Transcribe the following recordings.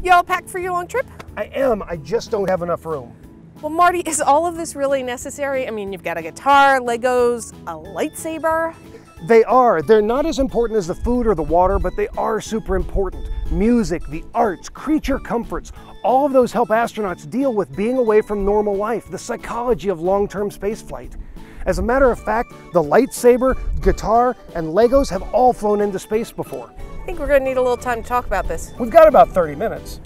You all packed for your long trip? I am. I just don't have enough room. Well, Marty, is all of this really necessary? I mean, you've got a guitar, Legos, a lightsaber. They are. They're not as important as the food or the water, but they are super important. Music, the arts, creature comforts, all of those help astronauts deal with being away from normal life, the psychology of long-term spaceflight. As a matter of fact, the lightsaber, guitar, and Legos have all flown into space before. I think we're going to need a little time to talk about this. We've got about 30 minutes.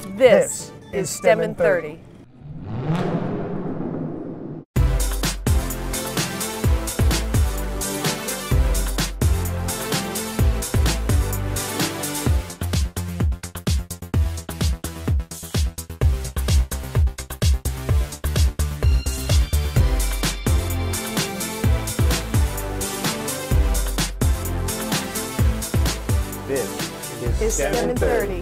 This is STEM in 30. This Is STEM in 30.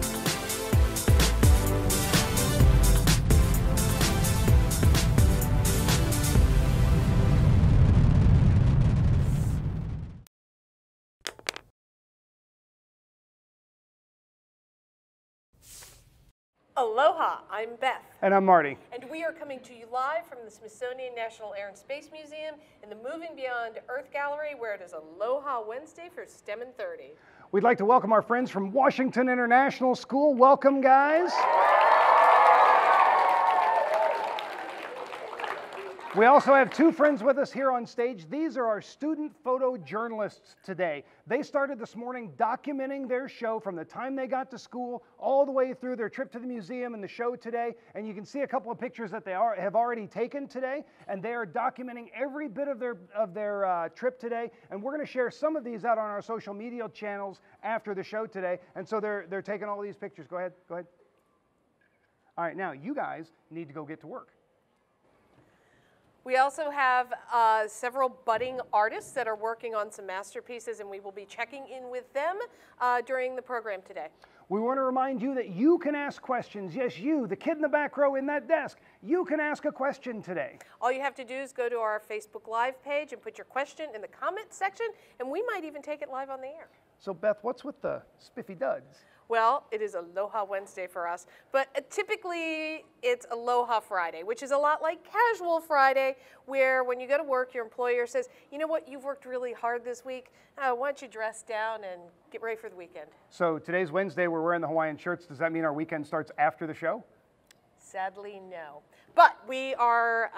Aloha, I'm Beth. And I'm Marty. And we are coming to you live from the Smithsonian National Air and Space Museum in the Moving Beyond Earth Gallery, where it is Aloha Wednesday for STEM in 30. We'd like to welcome our friends from Washington International School. Welcome, guys. We also have two friends with us here on stage. These are our student photojournalists today. They started this morning documenting their show from the time they got to school all the way through their trip to the museum and the show today. And you can see a couple of pictures that they have already taken today. And they are documenting every bit of their trip today. And we're going to share some of these out on our social media channels after the show today. And so they're taking all these pictures. Go ahead. All right, now you guys need to go get to work. We also have several budding artists that are working on some masterpieces, and we will be checking in with them during the program today. We want to remind you that you can ask questions. Yes, you, the kid in the back row in that desk, you can ask a question today. All you have to do is go to our Facebook Live page and put your question in the comments section, and we might even take it live on the air. So Beth, what's with the spiffy duds? Well, it is Aloha Wednesday for us, but typically it's Aloha Friday, which is a lot like Casual Friday, where when you go to work, your employer says, you know what, you've worked really hard this week, why don't you dress down and get ready for the weekend? So today's Wednesday, we're wearing the Hawaiian shirts. Does that mean our weekend starts after the show? Sadly, no. But we are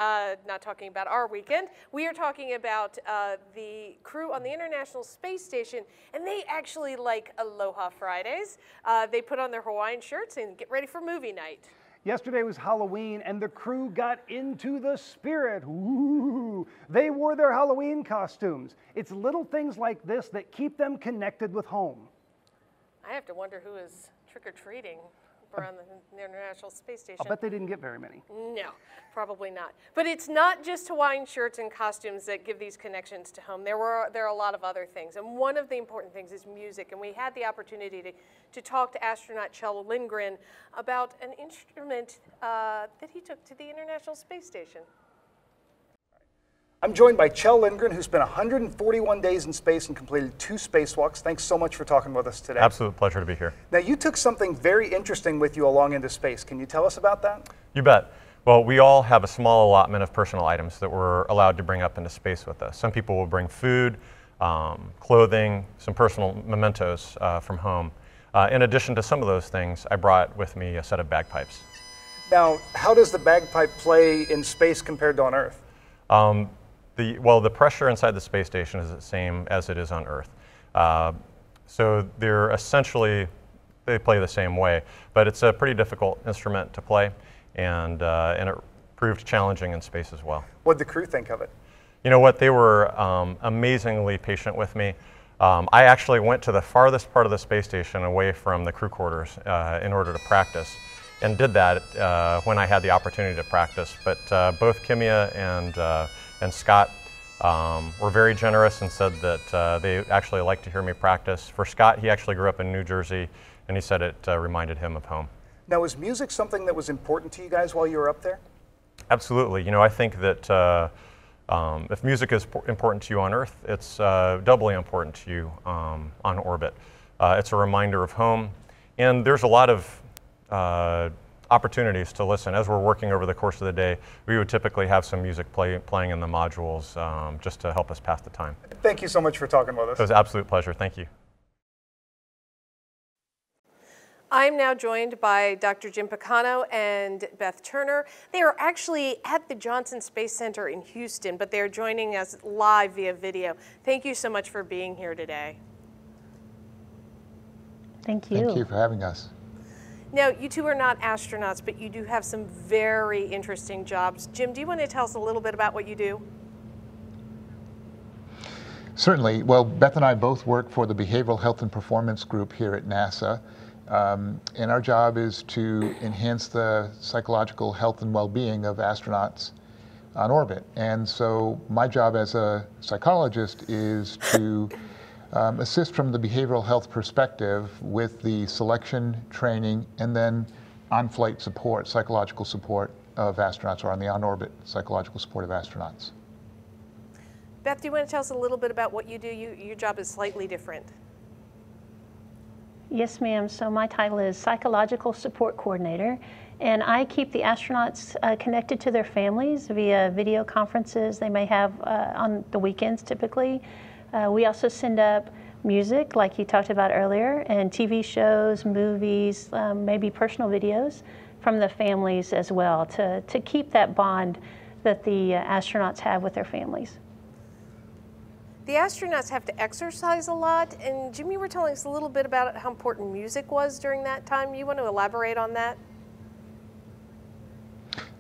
not talking about our weekend. We are talking about the crew on the International Space Station, and they actually like Aloha Fridays. They put on their Hawaiian shirts and get ready for movie night. Yesterday was Halloween, and the crew got into the spirit. Ooh, they wore their Halloween costumes. It's little things like this that keep them connected with home. I have to wonder who is trick-or-treating around the International Space Station. I'll bet they didn't get very many. No, probably not. But it's not just Hawaiian shirts and costumes that give these connections to home. There are a lot of other things, and one of the important things is music. And we had the opportunity to talk to astronaut Chell Lindgren about an instrument that he took to the International Space Station. I'm joined by Chell Lindgren, who spent 141 days in space and completed 2 spacewalks. Thanks so much for talking with us today. Absolute pleasure to be here. Now, you took something very interesting with you along into space. Can you tell us about that? You bet. Well, we all have a small allotment of personal items that we're allowed to bring up into space with us. Some people will bring food, clothing, some personal mementos from home. In addition to some of those things, I brought with me a set of bagpipes. Now, how does the bagpipe play in space compared to on Earth? The pressure inside the space station is the same as it is on Earth. So they're essentially, they play the same way, but it's a pretty difficult instrument to play, and it proved challenging in space as well. What did the crew think of it? You know what, they were amazingly patient with me. I actually went to the farthest part of the space station away from the crew quarters in order to practice, and did that when I had the opportunity to practice. But both Kimia and Scott were very generous and said that they actually like to hear me practice. For Scott, he actually grew up in New Jersey, and he said it reminded him of home. Now, was music something that was important to you guys while you were up there? Absolutely. You know, I think that if music is important to you on Earth, it's doubly important to you on orbit. It's a reminder of home, and there's a lot of opportunities to listen. As we're working over the course of the day, we would typically have some music playing in the modules just to help us pass the time. Thank you so much for talking with us. It was an absolute pleasure. Thank you. I'm now joined by Dr. Jim Pacano and Beth Turner. They are actually at the Johnson Space Center in Houston, but they're joining us live via video. Thank you so much for being here today. Thank you. Thank you for having us. Now, you two are not astronauts, but you do have some very interesting jobs. Jim, do you want to tell us a little bit about what you do? Certainly. Well, Beth and I both work for the Behavioral Health and Performance Group here at NASA. And our job is to enhance the psychological health and well-being of astronauts on orbit. And so my job as a psychologist is to assist from the behavioral health perspective with the selection, training, and then on-flight support, psychological support of astronauts, or on the on-orbit psychological support of astronauts. Beth, do you want to tell us a little bit about what you do? Your job is slightly different. Yes, ma'am. So my title is Psychological Support Coordinator, and I keep the astronauts connected to their families via video conferences they may have on the weekends typically. We also send up music, like you talked about earlier, and TV shows, movies, maybe personal videos from the families as well to keep that bond that the astronauts have with their families. The astronauts have to exercise a lot, and Jim, you were telling us a little bit about how important music was during that time. You want to elaborate on that?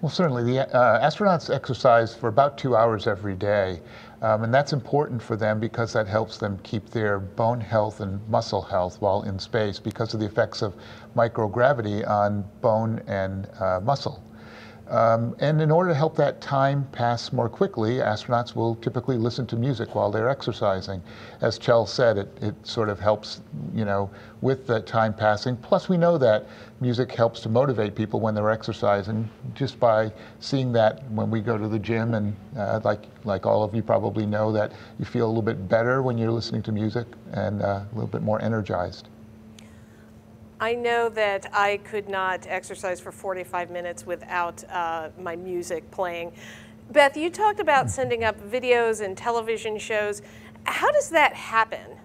Well, certainly. The astronauts exercise for about 2 hours every day, and that's important for them because that helps them keep their bone health and muscle health while in space because of the effects of microgravity on bone and muscle. And in order to help that time pass more quickly, astronauts will typically listen to music while they're exercising. As Chell said, it sort of helps, you know, with the time passing. Plus, we know that music helps to motivate people when they're exercising, just by seeing that when we go to the gym, and like all of you probably know, that you feel a little bit better when you're listening to music and a little bit more energized. I know that I could not exercise for 45 minutes without my music playing. Beth, you talked about sending up videos and television shows. How does that happen?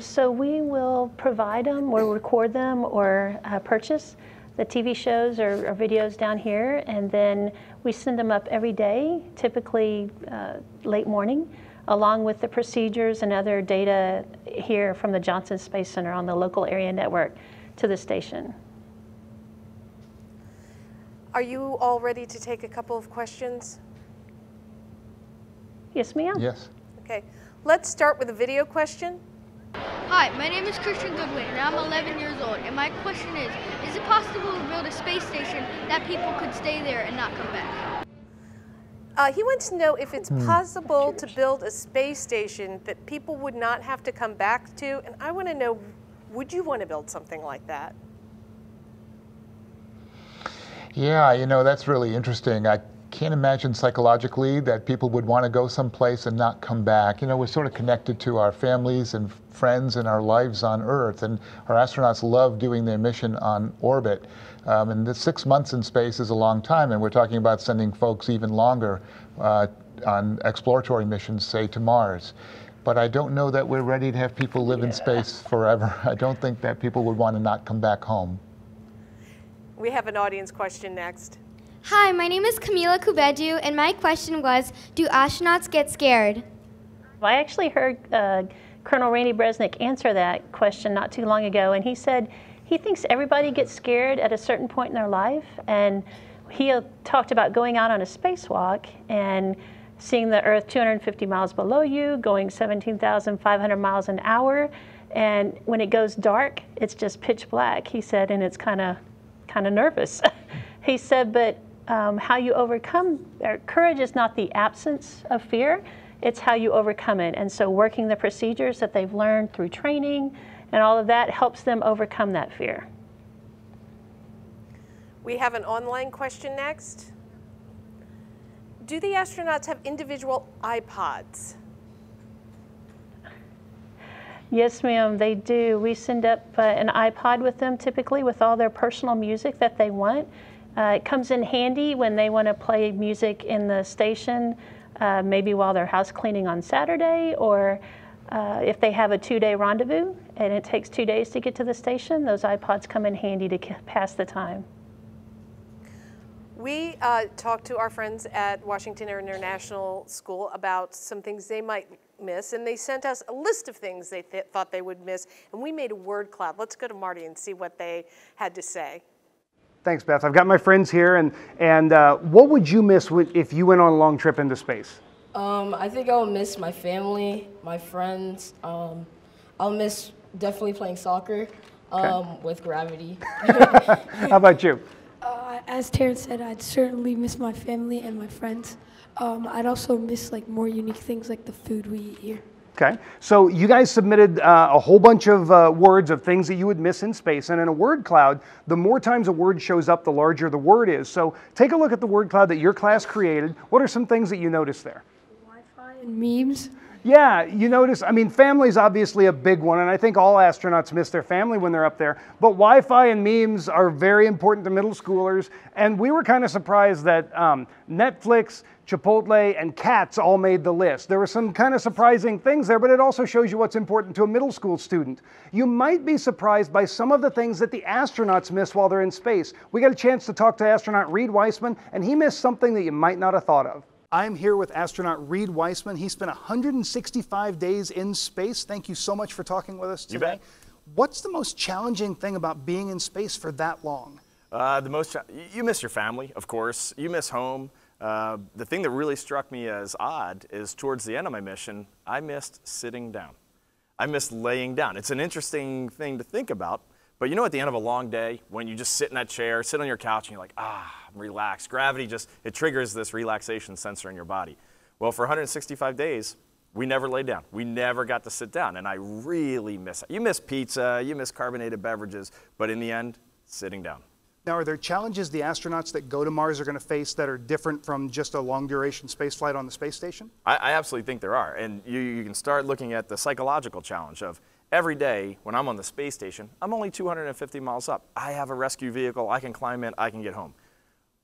So we will provide them or record them or purchase the TV shows or videos down here, and then we send them up every day, typically late morning, along with the procedures and other data here from the Johnson Space Center on the local area network to the station. Are you all ready to take a couple of questions? Yes, ma'am. Yes. Okay, let's start with a video question. Hi, my name is Christian Goodwin, and I'm 11 years old, and my question is it possible to build a space station that people could stay there and not come back? He wants to know if it's possible to build a space station that people would not have to come back to, and I want to know, would you want to build something like that? Yeah, you know, that's really interesting. I can't imagine psychologically that people would want to go someplace and not come back. You know, we're sort of connected to our families and friends and our lives on Earth, and our astronauts love doing their mission on orbit. And the 6 months in space is a long time, and we're talking about sending folks even longer on exploratory missions, say, to Mars. But I don't know that we're ready to have people live in space forever. I don't think that people would want to not come back home. We have an audience question next. Hi, my name is Camila Kubedu, and my question was, do astronauts get scared? I actually heard Colonel Randy Bresnik answer that question not too long ago, and he said he thinks everybody gets scared at a certain point in their life, and he talked about going out on a spacewalk and seeing the Earth 250 miles below you, going 17,500 miles an hour, and when it goes dark, it's just pitch black, he said, and it's kind of nervous. He said, but how you overcome, courage is not the absence of fear, it's how you overcome it. And so working the procedures that they've learned through training and all of that helps them overcome that fear. We have an online question next. Do the astronauts have individual iPods? Yes, ma'am, they do. We send up an iPod with them, typically with all their personal music that they want. It comes in handy when they want to play music in the station, maybe while they're house cleaning on Saturday, or if they have a 2-day rendezvous and it takes 2 days to get to the station, those iPods come in handy to pass the time. We talked to our friends at Washington International School about some things they might miss, and they sent us a list of things they thought they would miss, and we made a word cloud. Let's go to Marty and see what they had to say. Thanks, Beth. I've got my friends here, and what would you miss if you went on a long trip into space? I think I'll miss my family, my friends. I'll miss definitely playing soccer with gravity. How about you? As Terrence said, I'd certainly miss my family and my friends. I'd also miss like more unique things like the food we eat here. Okay, so you guys submitted a whole bunch of words of things that you would miss in space, and in a word cloud, the more times a word shows up, the larger the word is. So take a look at the word cloud that your class created. What are some things that you noticed there? Wi-Fi and memes. Yeah, you notice, I mean, family's obviously a big one, and I think all astronauts miss their family when they're up there, but Wi-Fi and memes are very important to middle schoolers, and we were kind of surprised that Netflix, Chipotle, and cats all made the list. There were some kind of surprising things there, but it also shows you what's important to a middle school student. You might be surprised by some of the things that the astronauts miss while they're in space. We got a chance to talk to astronaut Reed Weissman, and he missed something that you might not have thought of. I'm here with astronaut Reed Weissman. He spent 165 days in space. Thank you so much for talking with us today. You bet. What's the most challenging thing about being in space for that long? You miss your family, of course. You miss home. The thing that really struck me as odd is towards the end of my mission, I missed sitting down. I missed laying down. It's an interesting thing to think about, but you know, at the end of a long day, when you just sit in that chair, sit on your couch, and you're like, I'm relaxed. Gravity it triggers this relaxation sensor in your body. Well, for 165 days, we never laid down. We never got to sit down, and I really miss it. You miss pizza, you miss carbonated beverages, but in the end, sitting down. Now, are there challenges the astronauts that go to Mars are going to face that are different from just a long-duration space flight on the space station? I absolutely think there are, and you can start looking at the psychological challenge of every day when I'm on the space station, I'm only 250 miles up. I have a rescue vehicle, I can climb in, I can get home.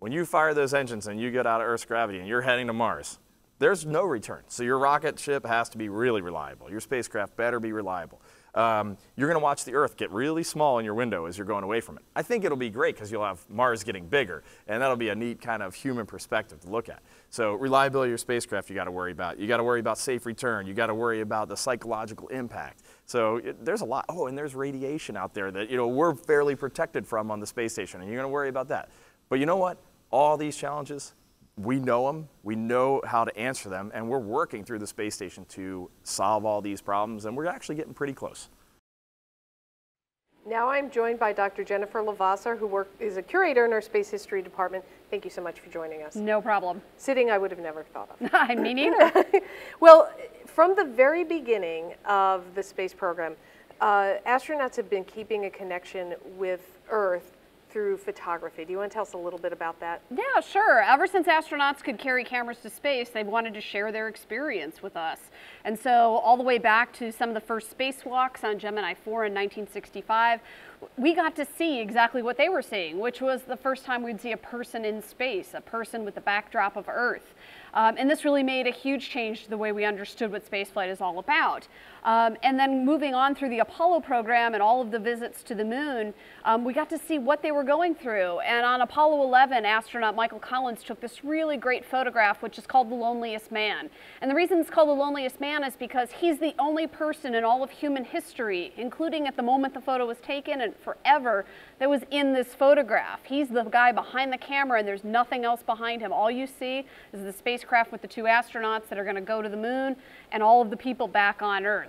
When you fire those engines and you get out of Earth's gravity and you're heading to Mars, there's no return. So your rocket ship has to be really reliable. Your spacecraft better be reliable. You're going to watch the Earth get really small in your window as you're going away from it. I think it'll be great because you'll have Mars getting bigger, and that'll be a neat kind of human perspective to look at. So reliability of your spacecraft you got to worry about. You got to worry about safe return. You got to worry about the psychological impact. So there's a lot. Oh, and there's radiation out there that we're fairly protected from on the space station, and you're going to worry about that. But you know what? All these challenges, we know them, we know how to answer them, and we're working through the space station to solve all these problems, and we're actually getting pretty close. Now I'm joined by Dr. Jennifer Levasseur, who is a curator in our space history department. Thank you so much for joining us. No problem. Sitting, I would have never thought of. Me neither. Well, from the very beginning of the space program, astronauts have been keeping a connection with Earth through photography. Do you want to tell us a little bit about that? Yeah, sure. Ever since astronauts could carry cameras to space, they wanted to share their experience with us. And so all the way back to some of the first spacewalks on Gemini 4 in 1965, we got to see exactly what they were seeing, which was the first time we'd see a person in space, a person with the backdrop of Earth. And this really made a huge change to the way we understood what spaceflight is all about. And then moving on through the Apollo program and all of the visits to the moon, we got to see what they were going through. And on Apollo 11, astronaut Michael Collins took this really great photograph, which is called The Loneliest Man. And the reason it's called The Loneliest Man is because he's the only person in all of human history, including at the moment the photo was taken and forever, that was in this photograph. He's the guy behind the camera, and there's nothing else behind him. All you see is the spacecraft with the two astronauts that are going to go to the moon and all of the people back on Earth.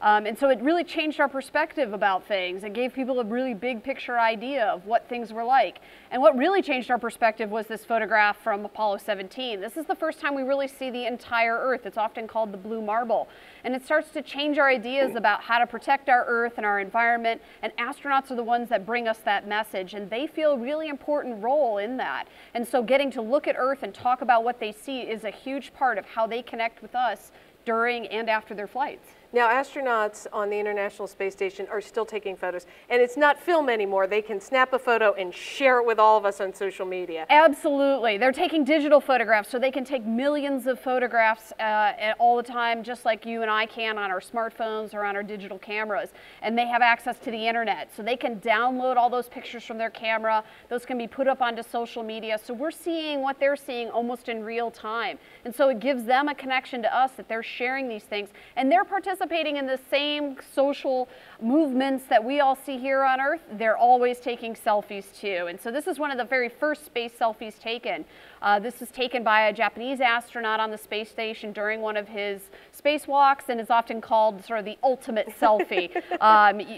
And so it really changed our perspective about things. It gave people a really big picture idea of what things were like. And what really changed our perspective was this photograph from Apollo 17. This is the first time we really see the entire Earth. It's often called the blue marble. And it starts to change our ideas about how to protect our Earth and our environment. And astronauts are the ones that bring us that message. And they feel a really important role in that. And so getting to look at Earth and talk about what they see is a huge part of how they connect with us during and after their flights. Now, astronauts on the International Space Station are still taking photos, and it's not film anymore. They can snap a photo and share it with all of us on social media. Absolutely. They're taking digital photographs, so they can take millions of photographs all the time, just like you and I can on our smartphones or on our digital cameras. And they have access to the internet, so they can download all those pictures from their camera. Those can be put up onto social media. So we're seeing what they're seeing almost in real time. And so it gives them a connection to us that they're sharing these things, and they're participating in the same social movements that we all see here on Earth. They're always taking selfies too. And so this is one of the very first space selfies taken. This was taken by a Japanese astronaut on the space station during one of his spacewalks, and is often called sort of the ultimate selfie.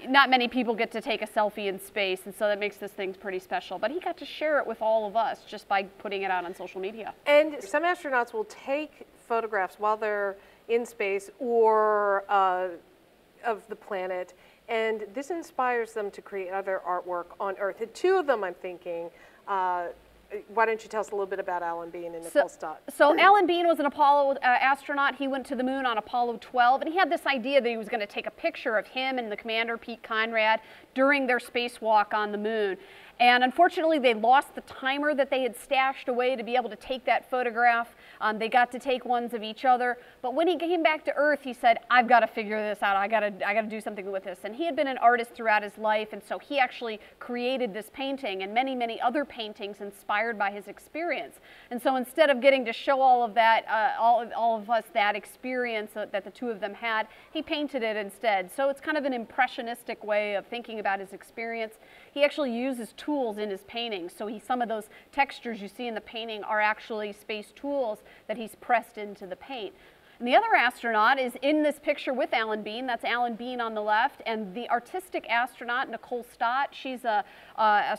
Not many people get to take a selfie in space, and so that makes this thing pretty special. But he got to share it with all of us just by putting it out on social media. And some astronauts will take photographs while they're in space or of the planet, and this inspires them to create other artwork on Earth. And two of them, I'm thinking, why don't you tell us a little bit about Alan Bean and Nicole Stott? So Alan Bean was an Apollo astronaut. He went to the moon on Apollo 12, and he had this idea that he was going to take a picture of him and the commander, Pete Conrad, during their spacewalk on the moon. And unfortunately, they lost the timer that they had stashed away to be able to take that photograph. They got to take ones of each other. But when he came back to Earth, he said, I've got to figure this out. I got to do something with this. And he had been an artist throughout his life, and so he actually created this painting and many, many other paintings inspired by his experience. And so instead of getting to show all of that, all of us that experience that the two of them had, he painted it instead. So it's kind of an impressionistic way of thinking about his experience. He actually uses tools in his paintings. So some of those textures you see in the painting are actually space tools that he's pressed into the paint. And the other astronaut is in this picture with Alan Bean. That's Alan Bean on the left. And the artistic astronaut, Nicole Stott, she's a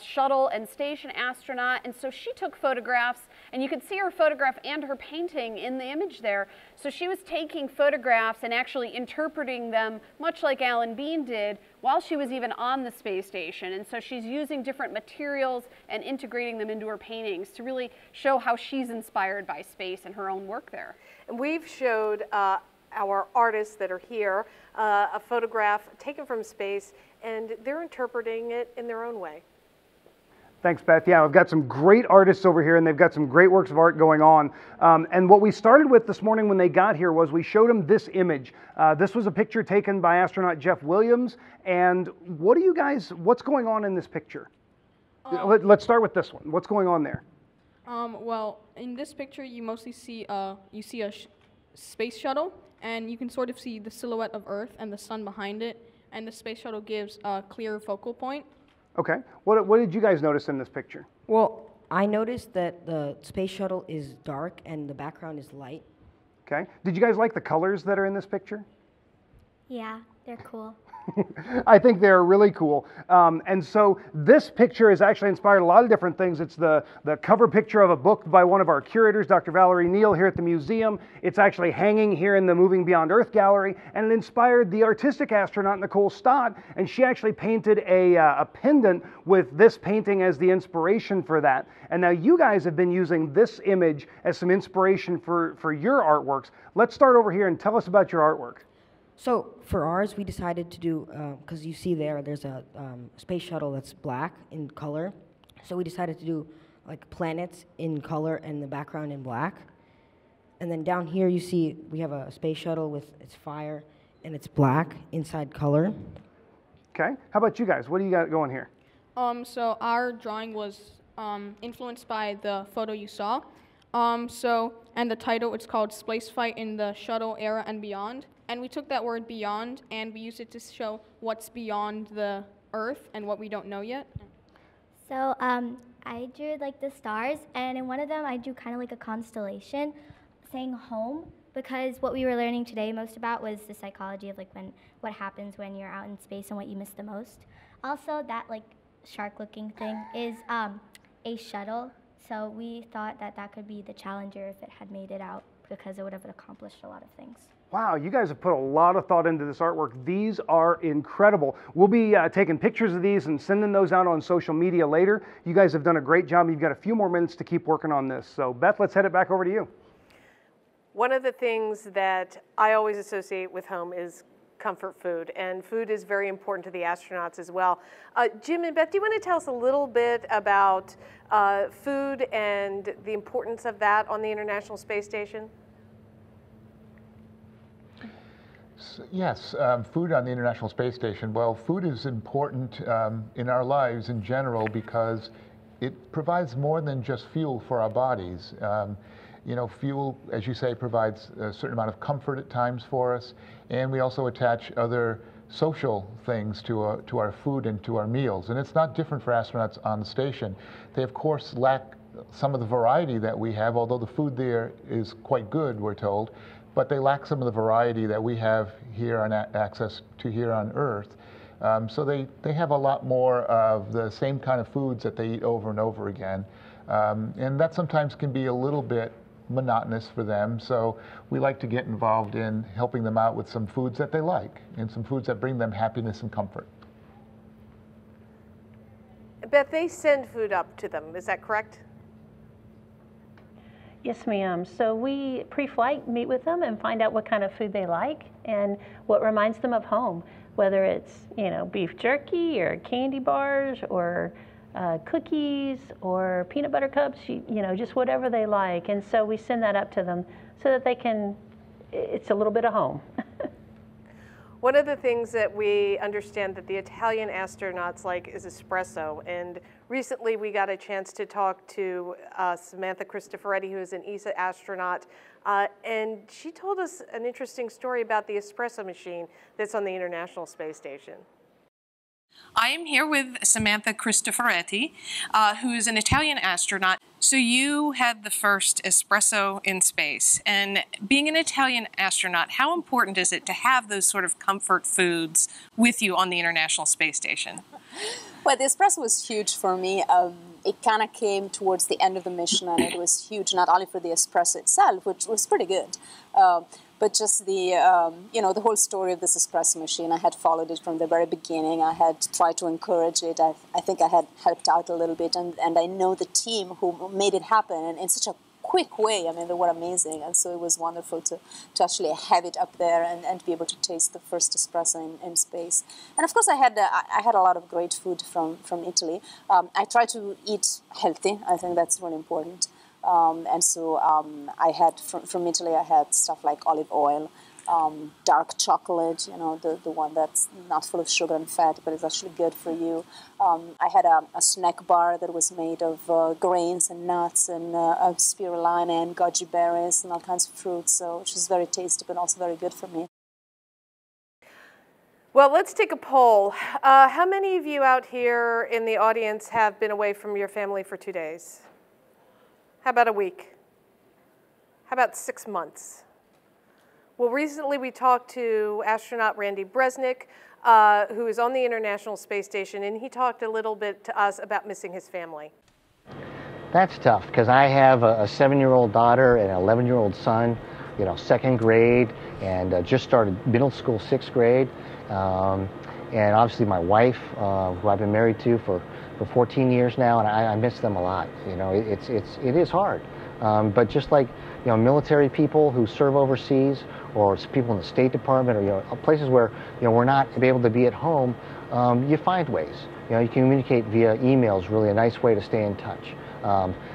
shuttle and station astronaut. And so she took photographs, and you can see her photograph and her painting in the image there. So she was taking photographs and actually interpreting them, much like Alan Bean did, while she was even on the space station. And so she's using different materials and integrating them into her paintings to really show how she's inspired by space and her own work there. And we've showed our artists that are here a photograph taken from space, and they're interpreting it in their own way. Thanks, Beth. Yeah, we've got some great artists over here, and they've got some great works of art going on. And what we started with this morning when they got here was we showed them this image. This was a picture taken by astronaut Jeff Williams. And what's going on in this picture? Let's start with this one. What's going on there? Well, in this picture, you mostly see a space shuttle, and you can sort of see the silhouette of Earth and the sun behind it, and the space shuttle gives a clear focal point. Okay. What did you guys notice in this picture? Well, I noticed that the space shuttle is dark and the background is light. Okay. Did you guys like the colors that are in this picture? Yeah, they're cool. I think they're really cool. And so this picture has actually inspired a lot of different things. It's the cover picture of a book by one of our curators, Dr. Valerie Neal, here at the museum. It's actually hanging here in the Moving Beyond Earth gallery, and it inspired the artistic astronaut Nicole Stott, and she actually painted a pendant with this painting as the inspiration for that. And now you guys have been using this image as some inspiration for your artworks. Let's start over here and tell us about your artwork. So for ours, we decided to do, because you see there's a space shuttle that's black in color. So we decided to do like planets in color and the background in black. And then down here you see we have a space shuttle with its fire and it's black inside color. Okay. How about you guys? What do you got going here? So our drawing was influenced by the photo you saw. And the title, it's called Space Fight in the Shuttle Era and Beyond. And we took that word beyond and we used it to show what's beyond the Earth and what we don't know yet. So I drew like the stars, and in one of them I drew kind of like a constellation saying home, because what we were learning today most about was the psychology of like what happens when you're out in space and what you miss the most. Also, that like shark looking thing is a shuttle, so we thought that could be the Challenger if it had made it out, because it would have accomplished a lot of things. Wow, you guys have put a lot of thought into this artwork. These are incredible. We'll be taking pictures of these and sending those out on social media later. You guys have done a great job. You've got a few more minutes to keep working on this. So Beth, let's head it back over to you. One of the things that I always associate with home is comfort food, and food is very important to the astronauts as well. Jim and Beth, do you want to tell us a little bit about food and the importance of that on the International Space Station? Yes, food on the International Space Station. Well, food is important in our lives in general because it provides more than just fuel for our bodies. You know, fuel, as you say, provides a certain amount of comfort at times for us, and we also attach other social things to our food and to our meals. And it's not different for astronauts on the station. They, of course, lack some of the variety that we have, although the food there is quite good, we're told, but they lack some of the variety that we have here on access to here on Earth. So they have a lot more of the same kind of foods that they eat over and over again. And that sometimes can be a little bit monotonous for them. So we like to get involved in helping them out with some foods that they like and some foods that bring them happiness and comfort. Beth, they send food up to them, is that correct? Yes, ma'am. So we pre-flight meet with them and find out what kind of food they like and what reminds them of home, whether it's, you know, beef jerky or candy bars or cookies or peanut butter cups, you know, just whatever they like. And so we send that up to them so that they can, it's a little bit of home. One of the things that we understand that the Italian astronauts like is espresso, and recently we got a chance to talk to Samantha Cristoforetti, who is an ESA astronaut, and she told us an interesting story about the espresso machine that's on the International Space Station. I am here with Samantha Cristoforetti, who is an Italian astronaut. So you had the first espresso in space, and being an Italian astronaut, how important is it to have those sort of comfort foods with you on the International Space Station? Well, the espresso was huge for me. It kind of came towards the end of the mission, and it was huge not only for the espresso itself, which was pretty good, but just the, you know, the whole story of this espresso machine. I had followed it from the very beginning. I had tried to encourage it. I think I had helped out a little bit, and I know the team who made it happen in such a quick way. I mean, they were amazing, and so it was wonderful to actually have it up there and be able to taste the first espresso in space. And of course, I had a lot of great food from Italy. I try to eat healthy. I think that's really important. And so I had, from Italy, I had stuff like olive oil, dark chocolate, you know, the one that's not full of sugar and fat, but it's actually good for you. I had a snack bar that was made of grains and nuts and of spirulina and goji berries and all kinds of fruits, so which is very tasty, but also very good for me. Well, let's take a poll. How many of you out here in the audience have been away from your family for 2 days? How about a week? How about 6 months? Well, recently we talked to astronaut Randy Bresnik, who is on the International Space Station, and he talked a little bit to us about missing his family. That's tough, because I have a 7-year-old daughter and an 11-year-old son, you know, 2nd grade, and just started middle school, 6th grade. And obviously my wife, who I've been married to for 14 years now, and I miss them a lot. You know, it is hard. But just like, you know, military people who serve overseas, or people in the State Department, or, you know, places where, you know, we're not able to be at home, you find ways. You know, you can communicate via emails, really a nice way to stay in touch,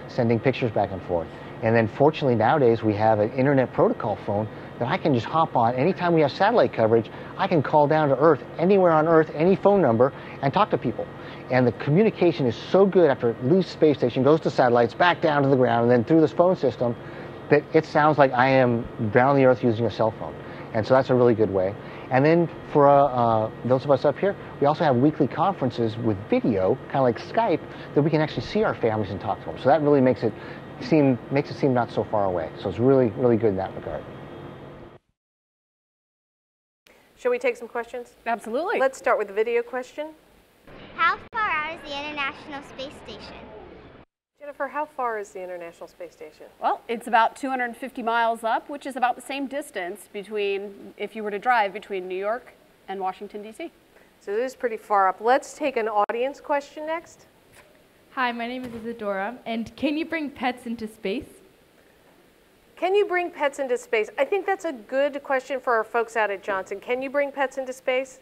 sending pictures back and forth. And then fortunately nowadays we have an internet protocol phone that I can just hop on. Anytime we have satellite coverage, I can call down to Earth, anywhere on Earth, any phone number, and talk to people. And the communication is so good after it leaves space station, goes to satellites, back down to the ground, and then through this phone system, that it sounds like I am down on the Earth using a cell phone. And so that's a really good way. And then for those of us up here, we also have weekly conferences with video, kind of like Skype, that we can actually see our families and talk to them. So that really makes it seem not so far away. So it's really, really good in that regard. Shall we take some questions? Absolutely. Let's start with the video question. How far out is the International Space Station? Jennifer, how far is the International Space Station? Well, it's about 250 miles up, which is about the same distance between, if you were to drive between New York and Washington, D.C. So it is pretty far up. Let's take an audience question next. Hi, my name is Isadora, and can you bring pets into space? Can you bring pets into space? I think that's a good question for our folks out at Johnson. Can you bring pets into space?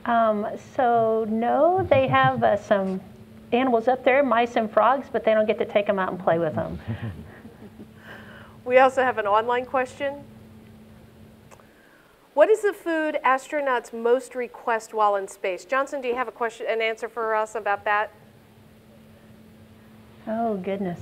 So no, they have some animals up there, mice and frogs, but they don't get to take them out and play with them. We also have an online question. What is the food astronauts most request while in space? Johnson, do you have a question, an answer for us about that? Oh, goodness.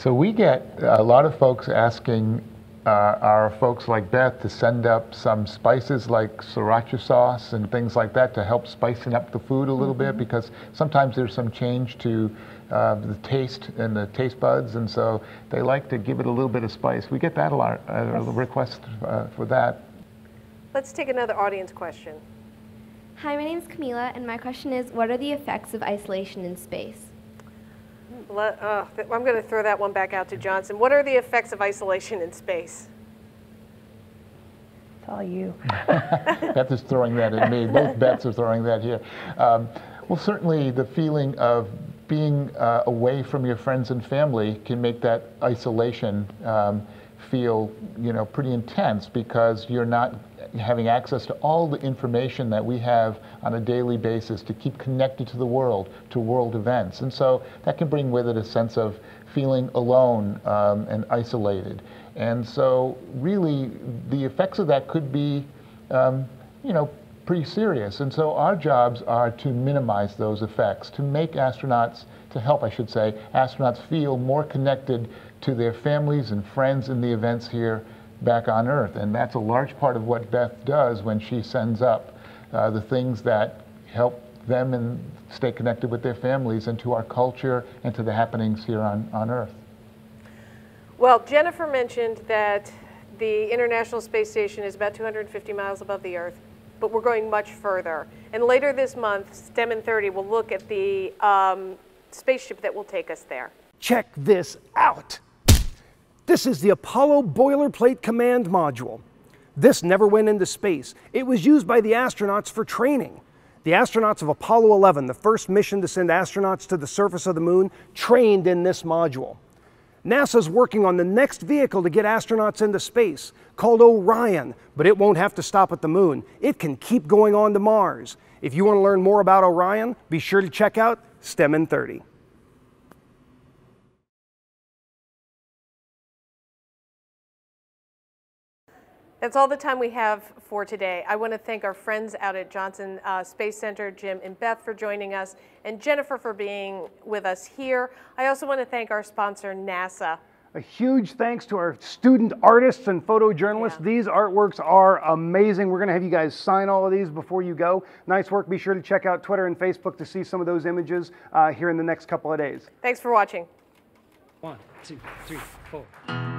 So we get a lot of folks asking our folks like Beth to send up some spices like sriracha sauce and things like that to help spicing up the food a little bit, because sometimes there's some change to the taste and the taste buds, and so they like to give it a little bit of spice. We get that a lot, requests for that. Let's take another audience question. Hi, my name is Camila, and my question is, what are the effects of isolation in space? I'm going to throw that one back out to Johnson. What are the effects of isolation in space? It's all you. Beth is throwing that at me. Both Beths are throwing that here. Well, certainly the feeling of being away from your friends and family can make that isolation feel, pretty intense, because you're not having access to all the information that we have on a daily basis to keep connected to the world, to world events. And so that can bring with it a sense of feeling alone and isolated. And so really the effects of that could be, pretty serious. And so our jobs are to minimize those effects, to make astronauts, to help, I should say, astronauts feel more connected to their families and friends in the events here back on Earth. And that's a large part of what Beth does when she sends up the things that help them and stay connected with their families and to our culture and to the happenings here on Earth. Well, Jennifer mentioned that the International Space Station is about 250 miles above the Earth, but we're going much further. And later this month, STEM in 30 will look at the spaceship that will take us there. Check this out. This is the Apollo Boilerplate Command Module. This never went into space. It was used by the astronauts for training. The astronauts of Apollo 11, the first mission to send astronauts to the surface of the moon, trained in this module. NASA's working on the next vehicle to get astronauts into space, called Orion, but it won't have to stop at the moon. It can keep going on to Mars. If you want to learn more about Orion, be sure to check out STEM in 30. That's all the time we have for today. I want to thank our friends out at Johnson Space Center, Jim and Beth, for joining us, and Jennifer for being with us here. I also want to thank our sponsor, NASA. A huge thanks to our student artists and photojournalists. Yeah. These artworks are amazing. We're going to have you guys sign all of these before you go. Nice work. Be sure to check out Twitter and Facebook to see some of those images here in the next couple of days. Thanks for watching. 1, 2, 3, 4.